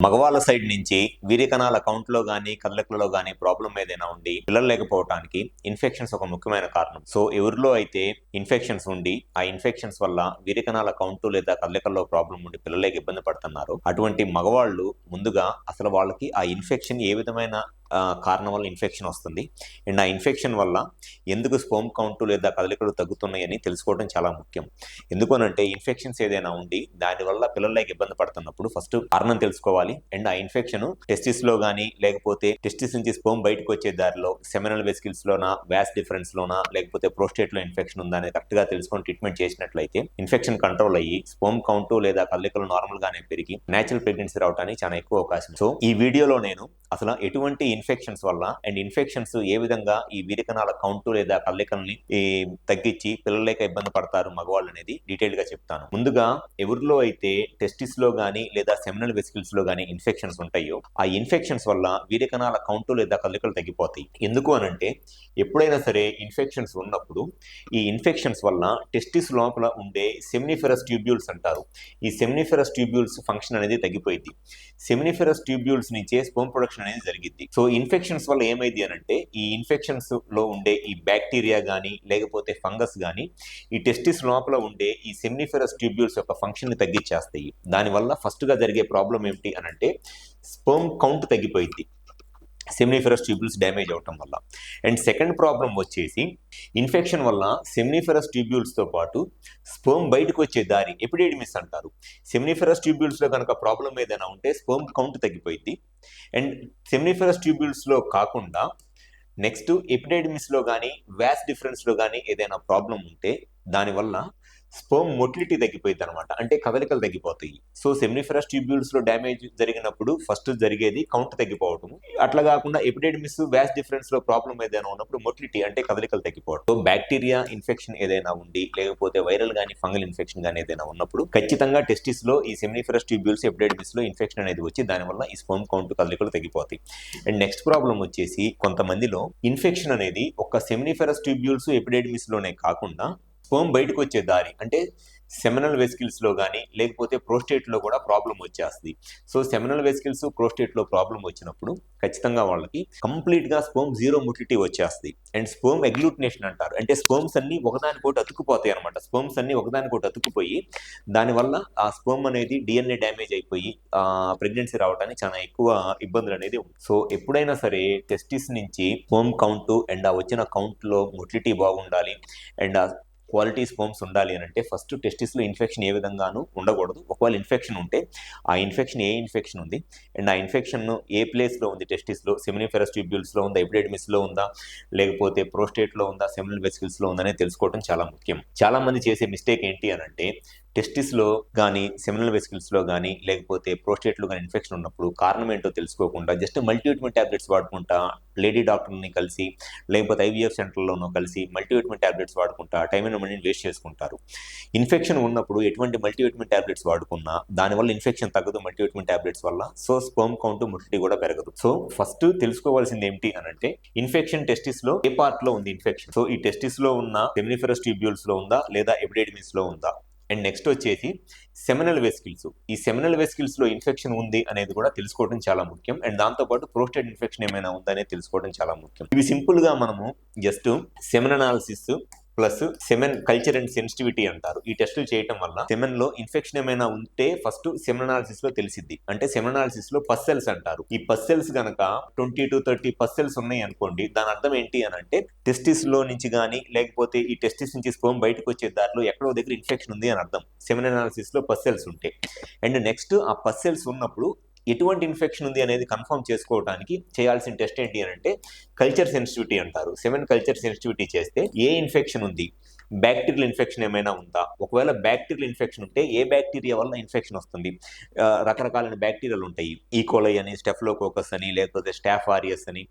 మగవాళ్ళ సైడ్ నుంచి వీర్యకణాల కౌంట్లో కానీ కదలికలలో కానీ ప్రాబ్లం ఏదైనా ఉండి పిల్లలు లేకపోవడానికి ఇన్ఫెక్షన్స్ ఒక ముఖ్యమైన కారణం. సో ఎవరిలో అయితే ఇన్ఫెక్షన్స్ ఉండి ఆ ఇన్ఫెక్షన్స్ వల్ల వీర్యకణాల కౌంటు లేదా కదలికల్లో ప్రాబ్లం ఉండి పిల్లలకి ఇబ్బంది పడుతున్నారు, అటువంటి మగవాళ్ళు ముందుగా అసలు వాళ్ళకి ఆ ఇన్ఫెక్షన్ ఏ విధమైన కారణం వల్ల ఇన్ఫెక్షన్ వస్తుంది అండ్ ఆ ఇన్ఫెక్షన్ వల్ల ఎందుకు స్పోమ్ కౌంటు లేదా కదలికలు తగ్గుతున్నాయని తెలుసుకోవడం చాలా ముఖ్యం. ఎందుకనంటే ఇన్ఫెక్షన్స్ ఏదైనా ఉండి దానివల్ల పిల్లలకి ఇబ్బంది పడుతున్నప్పుడు ఫస్ట్ కారణం తెలుసుకోవాలి. అండ్ ఆ ఇన్ఫెక్షన్ టెస్టిస్ లో కానీ లేకపోతే టెస్టిస్ నుంచి స్పోమ్ బయటకు వచ్చే దారిలో సెమినల్ వెసికిల్స్ లోనా, వ్యాస్ డిఫరెన్స్ లోనా, లేకపోతే ప్రోస్టేట్ లో ఇన్ఫెక్షన్ ఉందా అనేది కరెక్ట్ గా తెలుసుకొని ట్రీట్మెంట్ చేసినట్లయితే ఇన్ఫెక్షన్ కంట్రోల్ అయ్యి స్పోమ్ కౌంటు లేదా కదలికలు నార్మల్ గానే పెరిగి నేచురల్ ప్రెగ్నెన్సీ రావడానికి చాలా ఎక్కువ అవకాశం. సో ఈ వీడియోలో నేను అసలు ఎటువంటి ఇన్ఫెక్షన్స్ వల్ల అండ్ ఇన్ఫెక్షన్స్ ఏ విధంగా ఈ వీర్యకణాల కౌంటు లేదా కదలికల్ని తగ్గించి పిల్లలేక ఇబ్బంది పడతారు మగవాళ్ళు అనేది డీటెయిల్ గా చెప్తాను. ముందుగా ఎవరిలో అయితే టెస్టిస్ లో గానీ లేదా సెమినల్ వెసికిల్స్ లో గానీ ఇన్ఫెక్షన్స్ ఉంటాయో ఆ ఇన్ఫెక్షన్స్ వల్ల వీర్యకణాల కౌంటు లేదా కదలికలు తగ్గిపోతాయి. ఎందుకు అనంటే ఎప్పుడైనా సరే ఇన్ఫెక్షన్స్ ఉన్నప్పుడు ఈ ఇన్ఫెక్షన్స్ వల్ల టెస్టిస్ లోపల ఉండే సెమినిఫెరస్ ట్యూబ్యూల్స్ అంటారు, ఈ సెమినిఫెరస్ ట్యూబ్యూల్స్ ఫంక్షన్ అనేది తగ్గిపోయింది. సెమినిఫెరస్ ట్యూబ్యూల్స్ నుంచే స్పోమ్ ప్రొడక్షన్ అనేది జరిగింది. సో ఇన్ఫెక్షన్స్ వల్ల ఏమైంది అనంటే ఈ ఇన్ఫెక్షన్స్ లో ఉండే ఈ బ్యాక్టీరియా గానీ లేకపోతే ఫంగస్ గానీ ఈ టెస్టిస్ లోపల ఉండే ఈ సెమినిఫెరస్ ట్యూబ్యూల్స్ యొక్క ఫంక్షన్ ని తగ్గించేస్తాయి. దానివల్ల ఫస్ట్ గా జరిగే ప్రాబ్లం ఏమిటి అనంటే స్పోమ్ కౌంట్ తగ్గిపోయింది సెమినిఫెరస్ ట్యూబ్యూల్స్ డ్యామేజ్ అవటం వల్ల. అండ్ సెకండ్ ప్రాబ్లం వచ్చేసి ఇన్ఫెక్షన్ వల్ల సెమినిఫెరస్ ట్యూబ్యూల్స్ తో పాటు స్పోమ్ బయటకు వచ్చే దారి ఎపిడెడిమిస్ అంటారు. సెమినిఫెరస్ ట్యూబ్యూల్స్ లో కనుక ప్రాబ్లం ఏదైనా ఉంటే స్పోమ్ కౌంట్ తగ్గిపోయింది. అండ్ సెమినిఫెరస్ ట్యూబ్యూల్స్ లో కాకుండా నెక్స్ట్ ఎపిడెడిమిస్ లో కానీ వ్యాస్ డిఫరెన్స్ లో కానీ ఏదైనా ప్రాబ్లం ఉంటే దానివల్ల స్పోమ్ మొటిలిటీ తగ్గిపోయింది అనమాట, అంటే కదలికలు తగ్గిపోతాయి. సో సెమినిఫెరస్ ట్యూబ్యూల్స్ లో డ్యామేజ్ జరిగినప్పుడు ఫస్ట్ జరిగేది కౌంట్ తగ్గిపోవటం. అట్లా కాకుండా ఎపిడెడిమిస్ వ్యాస్ డిఫరెన్స్ లో ప్రాబ్లం ఏదైనా ఉన్నప్పుడు మొటిలిటీ అంటే కదలికలు తగ్గిపోవడం. సో బ్యాక్టీరియా ఇన్ఫెక్షన్ ఏదైనా ఉండి లేకపోతే వైరల్ గానీ ఫంగల్ ఇన్ఫెక్షన్ గానీ ఏదైనా ఉన్నప్పుడు ఖచ్చితంగా టెస్టిస్ లో ఈ సెమినిఫెరస్ ట్యూబ్యూల్స్ ఎపిడెడిమిస్ లో ఇన్ఫెక్షన్ అనేది వచ్చి దానివల్ల ఈ స్పోమ్ కౌంట్ కదలికలు తగ్గిపోతాయి. అండ్ నెక్స్ట్ ప్రాబ్లం వచ్చేసి కొంతమందిలో ఇన్ఫెక్షన్ అనేది ఒక సెమినిఫెరస్ ట్యూబ్యూల్స్ ఎపిడెడిమిస్ లోనే కాకుండా స్పోమ్ బయటకు వచ్చే దారి అంటే సెమినల్ వెసికిల్స్ లో కానీ లేకపోతే ప్రోస్టేట్ లో కూడా ప్రాబ్లం వచ్చేస్తుంది. సో సెమినల్ వెసికిల్స్ ప్రోస్టేట్ లో ప్రాబ్లం వచ్చినప్పుడు ఖచ్చితంగా వాళ్ళకి కంప్లీట్ గా స్పోమ్ జీరో మొటిలిటీ వచ్చేస్తుంది. అండ్ స్పోమ్ ఎగ్లూటినేషన్ అంటారు, అంటే స్పోమ్స్ అన్ని ఒకదానికోటి అతుక్కుపోతాయి అనమాట. స్పోమ్స్ అన్ని ఒకదానికోటి అతుక్కుపోయి దానివల్ల ఆ స్పోమ్ అనేది డిఎన్ఏ డ్యామేజ్ అయిపోయి ప్రెగ్నెన్సీ రావడానికి చాలా ఎక్కువ ఇబ్బందులు అనేది ఉంది. సో ఎప్పుడైనా సరే టెస్టిస్ నుంచి స్పోమ్ కౌంట్ అండ్ ఆ వచ్చిన కౌంట్ లో మొటిలిటీ బాగుండాలి అండ్ క్వాలిటీ స్పోమ్స్ ఉండాలి అని అంటే ఫస్ట్ టెస్టిస్ లో ఇన్ఫెక్షన్ ఏ విధంగానూ ఉండకూడదు. ఒకవేళ ఇన్ఫెక్షన్ ఉంటే ఆ ఇన్ఫెక్షన్ ఏ ఇన్ఫెక్షన్ ఉంది అండ్ ఆ ఇన్ఫెక్షన్ ఏ ప్లేస్ లో ఉంది, టెస్టిస్ లో సెమినిఫెరస్ ట్యూబ్యూల్స్ లో ఉందా, ఎపిడెడిమిస్ లో ఉందా, లేకపోతే ప్రోస్టేట్ లో ఉందా, సెమినల్ వెసికిల్స్ లో ఉందా అనేది తెలుసుకోవడం చాలా ముఖ్యం. చాలా మంది చేసే మిస్టేక్ ఏంటి అని అంటే టెస్టిస్ లో కానీ సెమినల్ వెసికిల్స్ లో కానీ లేకపోతే ప్రోస్టేట్ లో కానీ ఇన్ఫెక్షన్ ఉన్నప్పుడు కారణం ఏంటో తెలుసుకోకుండా జస్ట్ మల్టీవిటమిన్ టాబ్లెట్స్ వాడుకుంటా లేడీ డాక్టర్ని కలిసి లేకపోతే ఐవీఎఫ్ సెంటర్లోనో కలిసి మల్టీవిటమిన్ టాబ్లెట్స్ వాడుకుంటా టైం అండ్ మనీని వేస్ట్ చేసుకుంటారు. ఇన్ఫెక్షన్ ఉన్నప్పుడు ఎటువంటి మల్టీవిటమిన్ టాబ్లెట్స్ వాడుకున్నా దానివల్ల ఇన్ఫెక్షన్ తగ్గదు మల్టీవిటమిన్ టాబ్లెట్స్ వల్ల. సో స్పోమ్ కౌంట్ మొటిలిటీ కూడా పెరగదు. సో ఫస్ట్ తెలుసుకోవాల్సింది ఏంటి అని అంటే ఇన్ఫెక్షన్ టెస్టిస్ లో ఏ పార్ట్ లో ఉంది ఇన్ఫెక్షన్. సో ఈ టెస్టిస్ లో ఉన్న సెమినిఫెరస్ ట్యూబ్యూల్స్ లో ఉందా లేదా ఎపిడెడిమిస్ లో ఉందా. అండ్ నెక్స్ట్ వచ్చేసి సెమినల్ వెసికిల్స్, ఈ సెమినల్ వెసికిల్స్ లో ఇన్ఫెక్షన్ ఉంది అనేది కూడా తెలుసుకోవడం చాలా ముఖ్యం. అండ్ దాంతోపాటు ప్రోస్టేట్ ఇన్ఫెక్షన్ ఏమైనా ఉందనేది తెలుసుకోవడం చాలా ముఖ్యం. ఇవి సింపుల్ గా మనము just semen analysis plus semen culture and sensitivity అంటారు, ఈ టెస్టులు చేయటం వల్ల సెమెన్ లో ఇన్ఫెక్షన్ ఏమైనా ఉంటే ఫస్ట్ సెమెన్ అనాలిసిస్ లో తెలిసిద్ది. అంటే సెమెన్ అనాలిసిస్ లో పస్ సెల్స్ అంటారు, ఈ పస్ సెల్స్ గనక 20 to 30 పస్ సెల్స్ ఉన్నాయి అనుకోండి, దాని అర్థం ఏంటి అని అంటే టెస్టిస్ లో నుంచి కానీ లేకపోతే ఈ టెస్టిస్ నుంచి స్పోమ్ బయటకు వచ్చే దారిలో ఎక్కడో దగ్గర ఇన్ఫెక్షన్ ఉంది అని అర్థం సెమెన్ అనాలిసిస్ లో పస్ సెల్స్ ఉంటే. అండ్ నెక్స్ట్ ఆ పస్ సెల్స్ ఉన్నప్పుడు ఎటువంటి ఇన్ఫెక్షన్ ఉంది అనేది కన్ఫర్మ్ చేసుకోవడానికి చేయాల్సిన టెస్ట్ ఏంటి అని అంటే కల్చర్ సెన్సిటివిటీ అంటారు. సెమెన్ కల్చర్ సెన్సిటివిటీ చేస్తే ఏ ఇన్ఫెక్షన్ ఉంది, బ్యాక్టీరియల్ ఇన్ఫెక్షన్ ఏమైనా ఉందా, ఒకవేళ బ్యాక్టీరియల్ ఇన్ఫెక్షన్ ఉంటే ఏ బ్యాక్టీరియా వల్ల ఇన్ఫెక్షన్ వస్తుంది. రకరకాలైన బ్యాక్టీరియాలు ఉంటాయి, ఈకోలై అని, స్టెఫ్లోకోకస్ అని, లేకపోతే స్టాఫ్ ఆరియస్ అని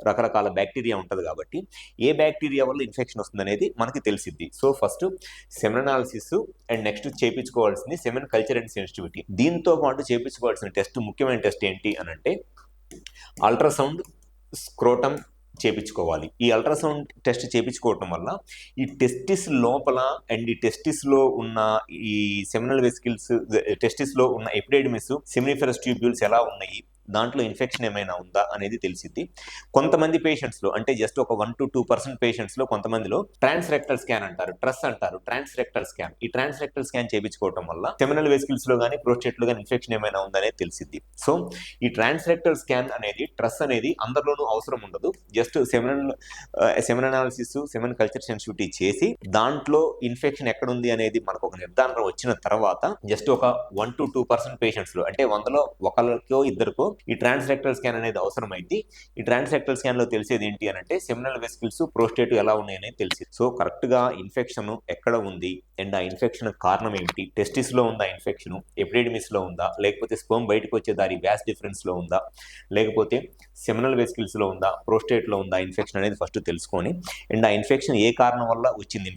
రకరకాల బ్యాక్టీరియా ఉంటుంది. కాబట్టి ఏ బ్యాక్టీరియా వల్ల ఇన్ఫెక్షన్ వస్తుంది అనేది మనకి తెలిసిద్ది. So first semen analysis and next చేయించుకోవాల్సింది సెమెన్ కల్చర్ అండ్ సెన్సిటివిటీ. దీంతో పాటు చేయించుకోవాల్సిన టెస్ట్ ముఖ్యమైన టెస్ట్ ఏంటి అని అంటే అల్ట్రాసౌండ్, స్క్రోటమ్ చేపించుకోవాలి. ఈ అల్ట్రాసౌండ్ టెస్ట్ చేపించుకోవటం వల్ల ఈ టెస్టిస్ లోపల అండ్ ఈ టెస్టిస్ లో ఉన్న ఈ సెమినల్ వెసికిల్స్, టెస్టిస్ లో ఉన్న ఎపిడెడిమిస్, సెమినిఫెరస్ ట్యూబ్యూల్స్ ఎలా ఉన్నాయి, దాంట్లో ఇన్ఫెక్షన్ ఏమైనా ఉందా అనేది తెలిసింది. కొంతమంది పేషెంట్స్ లో, అంటే జస్ట్ ఒక 1 to 2% పేషెంట్స్ లో కొంతమందిలో ట్రాన్స్రెక్టల్ స్కాన్ అంటారు, ట్రస్ అంటారు, ట్రాన్స్రెక్టల్ స్కాన్. ఈ ట్రాన్స్రెక్టల్ స్కాన్ చేయించుకోవడం వల్ల సెమినల్ వెసికిల్స్ లో కానీ ప్రోస్టేట్ లో కానీ ఇన్ఫెక్షన్ ఏమైనా ఉందనేది తెలిసింది. సో ఈ ట్రాన్స్రెక్టల్ స్కాన్ అనేది, ట్రస్ అనేది అందరిలోనూ అవసరం ఉండదు. జస్ట్ సెమిన్ అనాలిసిస్, సెమిన్ కల్చర్ సెన్సిటివిటీ చేసి దాంట్లో ఇన్ఫెక్షన్ ఎక్కడ ఉంది అనేది మనకు ఒక నిర్ధారణ వచ్చిన తర్వాత జస్ట్ ఒక 1 to 2% పేషెంట్స్ లో, అంటే 100లో ఒకరికో ఇద్దరికో ఈ ట్రాన్స్రెక్టల్ స్కాన్ అనేది అవసరమైంది. ఈ ట్రాన్స్రెక్టల్ స్కాన్ లో తెలిసేది ఏంటి అని అంటే సెమినల్ వెసికిల్స్, ప్రోస్టేట్ ఎలా ఉన్నాయనేది తెలిసింది. సో కరెక్ట్ గా ఇన్ఫెక్షన్ ఎక్కడ ఉంది అండ్ ఆ ఇన్ఫెక్షన్ కారణం ఏంటి, టెస్టిస్ లో ఉందా ఇన్ఫెక్షన్, ఎపిడెడిమిస్ లో ఉందా, లేకపోతే స్పర్మ్ బయటకు వచ్చే దారి వ్యాస్ డిఫరెన్స్ లో ఉందా, లేకపోతే సెమినల్ వెసికిల్స్ లో ఉందా, ప్రోస్టేట్ లో ఉందా ఇన్ఫెక్షన్ అనేది ఫస్ట్ తెలుసుకొని అండ్ ఆ ఇన్ఫెక్షన్ ఏ కారణం వల్ల వచ్చింది,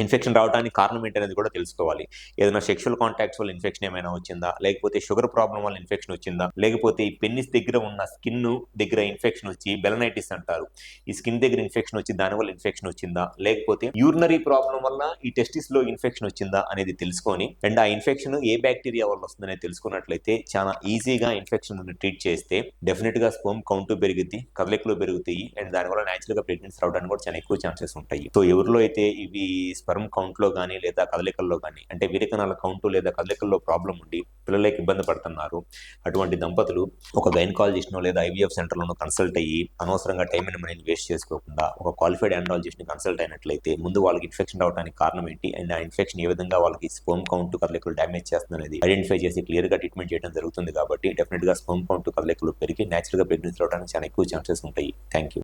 ఇన్ఫెక్షన్ రావడానికి కారణం ఏంటి అనేది కూడా తెలుసుకోవాలి. ఏదైనా సెక్షువల్ కాంటాక్ట్స్ వల్ల ఇన్ఫెక్షన్ ఏమైనా వచ్చిందా, లేకపోతే షుగర్ ప్రాబ్లం వల్ల ఇన్ఫెక్షన్ వచ్చిందా, లేకపోతే ఈ పెన్నిస్ దగ్గర ఉన్న స్కిన్ దగ్గర ఇన్ఫెక్షన్ వచ్చి బెలనైటిస్ అంటారు, ఈ స్కిన్ దగ్గర ఇన్ఫెక్షన్ వచ్చి దానివల్ల ఇన్ఫెక్షన్ వచ్చిందా, లేకపోతే యూరినరీ ప్రాబ్లం వల్ల ఈ టెస్టిస్ లో ఇన్ఫెక్షన్ వచ్చిందా అనేది తెలుసుకొని అండ్ ఆ ఇన్ఫెక్షన్ ఏ బ్యాక్టీరియా వల్ల వస్తుందనేది తెలుసుకున్నట్లయితే చాలా ఈజీగా ఇన్ఫెక్షన్ ట్రీట్ చేస్తే డెఫినెట్ గా స్పర్మ్ కౌంట్ పెరిగిద్ది, కదలికలు పెరుగుతాయి అండ్ దానివల్ల న్యాచురల్ గా ప్రెగ్నెన్సీ రావడానికి కూడా చాలా ఎక్కువ ఛాన్సెస్ ఉంటాయి. సో ఎవరిలో అయితే ఇవి స్పర్మ్ కౌంట్ లో కానీ లేదా కదలికల్లో కానీ, అంటే వీరకణాల కౌంట్ లేదా కదలికల్లో ప్రాబ్లం ఉండి పిల్లలకి ఇబ్బంది పడుతున్నారు, అటువంటి దంపతులు ఒక గైనకాలజిస్ట్ లేదా ఐవీఎఫ్ సెంటర్లోనూ కన్సల్ట్ అయ్యి అనవసరంగా టైం అండ్ మనీని వేస్ట్ చేసుకోకుండా ఒక క్వాలిఫైడ్ ఆండ్రాలజిస్ట్ ని కన్సల్ట్ అయినట్లయితే ముందు వాళ్ళకి ఇన్ఫెక్షన్ రావడానికి కారణం ఏంటి అండ్ ఆ ఇన్ఫెక్షన్ ఏ విధంగా వాళ్ళకి స్పర్మ్ కౌంట్, కదలికలు డ్యామేజ్ చేస్తుంది అనేది ఐడెంటిఫై చేసి క్లియర్ గా ట్రీట్మెంట్ చేయడం జరుగుతుంది. కాబట్టి డెఫినెట్ గా స్పర్మ్ కౌంట్, కదలికలు పెరిగి న్యాచురల్ గా ప్రెగ్నెన్సీ రావడానికి చాలా ఎక్కువ ఛాన్సెస్ ఉంటాయి. Thank you.